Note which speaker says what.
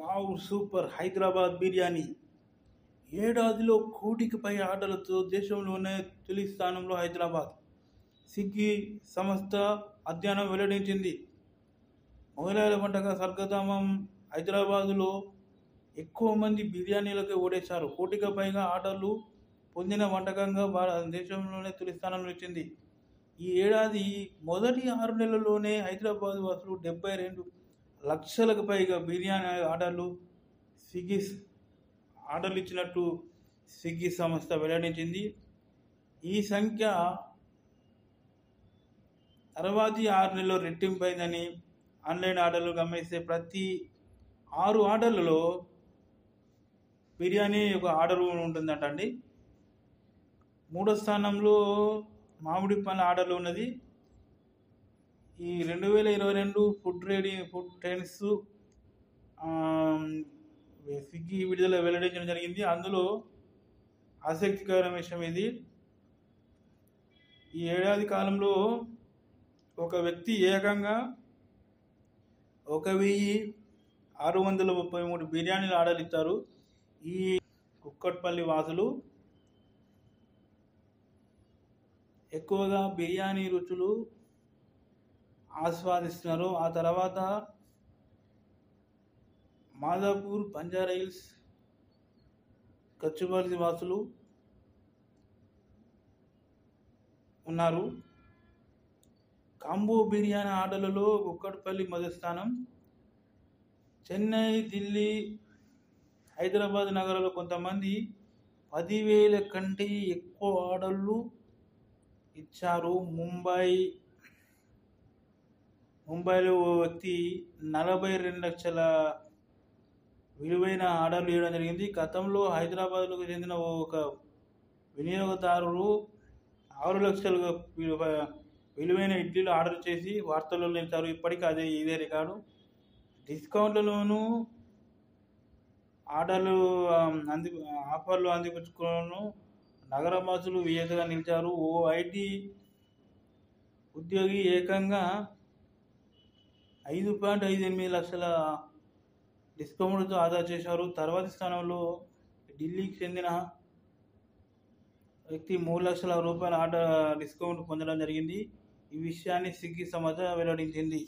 Speaker 1: Wow super! Hyderabad biryani ఏడాదిలో కోటికి పై ఆర్డర్లతో దేశంలోనే తొలి స్థానంలో హైదరాబాద్. స్విగ్గీ సంస్థ అధ్యయనం వెల్లడించింది. మొగలాయల వంటగా స్వర్గధామం హైదరాబాదులో ఎక్కువ మంది బిర్యానీలకే ఓటేశారు. కోటికి పైగా ఆర్డర్లు పొందిన వంటకంగా దేశంలోనే తొలి స్థానంలో నిలిచింది. ఈ ఏడాది మొదటి 6 నెలల్లోనే హైదరాబాద్ వాసులు 72 లక్షలకు పైగా బిర్యానీ ఆర్డర్లు ఇచ్చినట్టు స్విగ్గీ సంస్థ వెల్లడించింది. ఈ సంఖ్య తర్వాతి 6 నెలల్లో రెట్టింపైందని ఆన్లైన్ ఆర్డర్లు గమనిస్తే ప్రతి 6 ఆర్డర్లలో బిర్యానీ ఒక ఆర్డర్ ఉంటుందటండి. 3వ స్థానంలో మామిడి పండ్ల ఆర్డర్లు ఉన్నది. ఈ 2022 ఫుడ్ ట్రెండ్స్ స్విగ్గీ విడుదల వెల్లడించడం జరిగింది. అందులో ఆసక్తికరమైన విషయం ఇది. ఈ ఏడాది కాలంలో ఒక వ్యక్తి ఏకంగా 1633 బిర్యానీలు ఆర్డర్ ఇచ్చారు. ఈ కుక్కట్పల్లి వాసులు ఎక్కువగా బిర్యానీ రుచులు ఆస్వాదిస్తున్నారు. ఆ తర్వాత మాదాపూర్, బంజారాహిల్స్, గచ్చిబౌలి వాసులు ఉన్నారు. కాంబో బిర్యానీ ఆర్డర్లలో కుక్కట్పల్లి మొదటి స్థానం. చెన్నై, ఢిల్లీ, హైదరాబాద్ నగరాల్లో కొంతమంది 10,000 కంటే ఎక్కువ ఆర్డర్లు ఇచ్చారు. ముంబైలో ఓ వ్యక్తి 42 లక్షల విలువైన ఆర్డర్లు ఇవ్వడం జరిగింది. గతంలో హైదరాబాద్కు చెందిన ఒక వినియోగదారుడు 6 లక్షల విలువైన ఇడ్లీలు ఆర్డర్ చేసి వార్తల్లో నిలిచారు. ఇప్పటికీ ఇదే రికార్డు. డిస్కౌంట్లలోనూ ఆఫర్లు అందిపుచ్చుకోను నగరవాసులు విజేతగా నిలిచారు. ఓ ఐటీ ఉద్యోగి ఏకంగా 5.58 లక్షల డిస్కౌంట్తో ఆదా చేశారు. తర్వాతి స్థానంలో ఢిల్లీకి చెందిన వ్యక్తి 3 లక్షల రూపాయల ఆర్డర్ డిస్కౌంట్ పొందడం జరిగింది. ఈ విషయాన్ని స్విగ్గీ సంస్థ వెల్లడించింది.